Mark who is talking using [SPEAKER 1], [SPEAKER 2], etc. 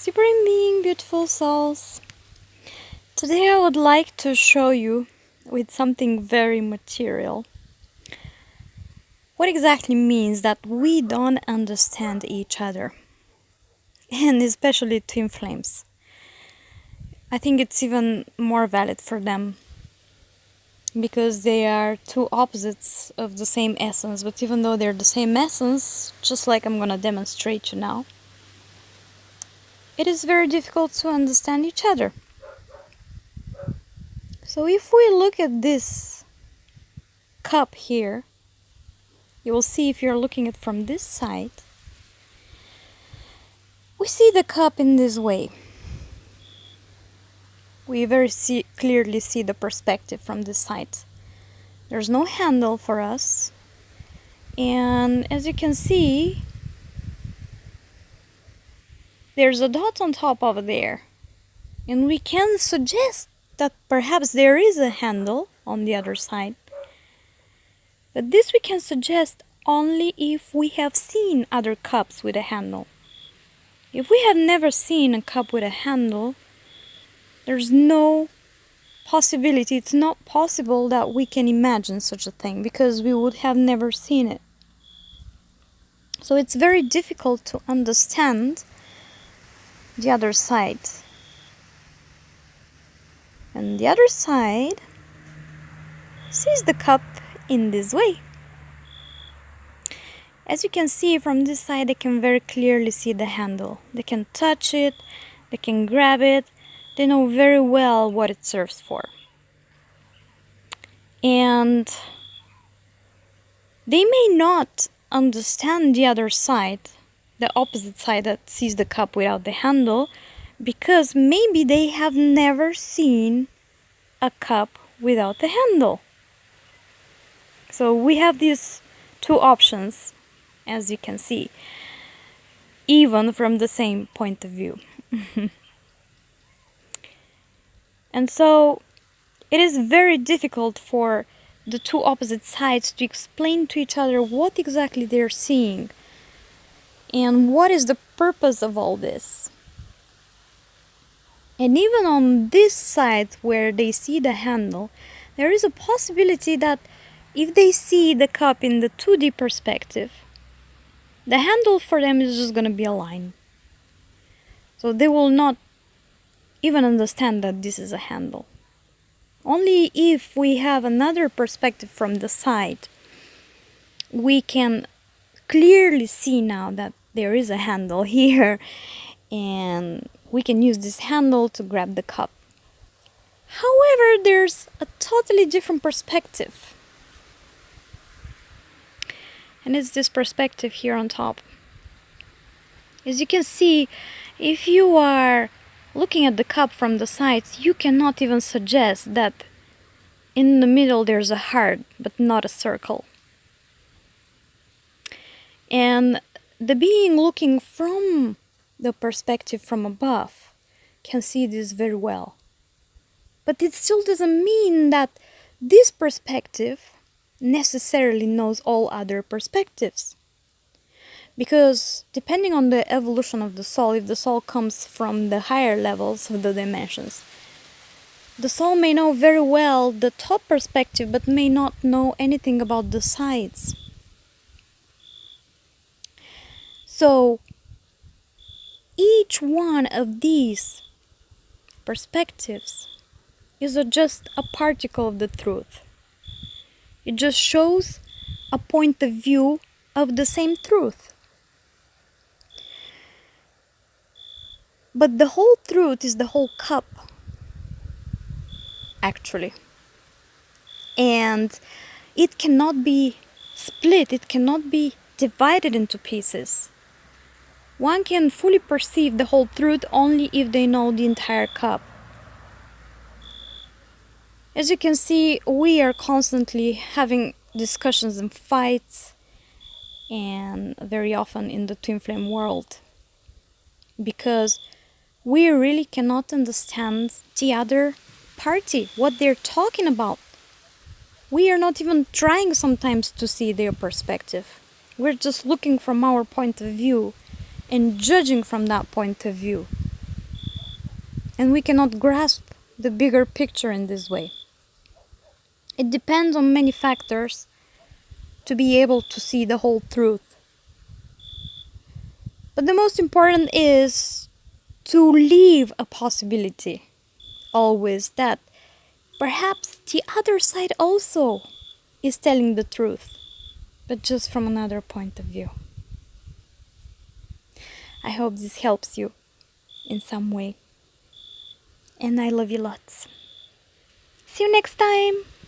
[SPEAKER 1] Supreme Being, beautiful souls. Today I would like to show you with something very material what exactly means that we don't understand each other, and especially twin flames. I think it's even more valid for them because they are two opposites of the same essence, but even though they're the same essence, just like I'm gonna demonstrate you now, it is very difficult to understand each other. So if we look at this cup here, you will see if you're looking at from this side, we see the cup in this way. We very clearly see the perspective from this side. There's no handle for us, and as you can see, there's a dot on top over there, and we can suggest that perhaps there is a handle on the other side. But this we can suggest only if we have seen other cups with a handle. If we have never seen a cup with a handle, there's no possibility, it's not possible that we can imagine such a thing because we would have never seen it. So it's very difficult to understand the other side. And the other side sees the cup in this way. As you can see from this side, they can very clearly see the handle. They can touch it, they can grab it, they know very well what it serves for. And they may not understand the other side, the opposite side that sees the cup without the handle, because maybe they have never seen a cup without the handle. So we have these two options, as you can see, even from the same point of view. And so it is very difficult for the two opposite sides to explain to each other what exactly they're seeing and what is the purpose of all this. And even on this side where they see the handle, there is a possibility that if they see the cup in the 2D perspective, the handle for them is just going to be a line. So they will not even understand that this is a handle. Only if we have another perspective from the side, we can clearly see now that there is a handle here, and we can use this handle to grab the cup. However, there's a totally different perspective. And it's this perspective here on top. As you can see, if you are looking at the cup from the sides, you cannot even suggest that in the middle there's a heart, but not a circle. And the being looking from the perspective from above can see this very well. But it still doesn't mean that this perspective necessarily knows all other perspectives. Because depending on the evolution of the soul, if the soul comes from the higher levels of the dimensions, the soul may know very well the top perspective but may not know anything about the sides. So each one of these perspectives is just a particle of the truth. It just shows a point of view of the same truth. But the whole truth is the whole cup, actually. And it cannot be split, it cannot be divided into pieces. One can fully perceive the whole truth only if they know the entire cup. As you can see, we are constantly having discussions and fights, and very often in the twin flame world, because we really cannot understand the other party, what they're talking about. We are not even trying sometimes to see their perspective. We're just looking from our point of view and judging from that point of view. and we cannot grasp the bigger picture in this way. It depends on many factors to be able to see the whole truth. But the most important is to leave a possibility always that perhaps the other side also is telling the truth, but just from another point of view. I hope this helps you in some way. And I love you lots. See you next time!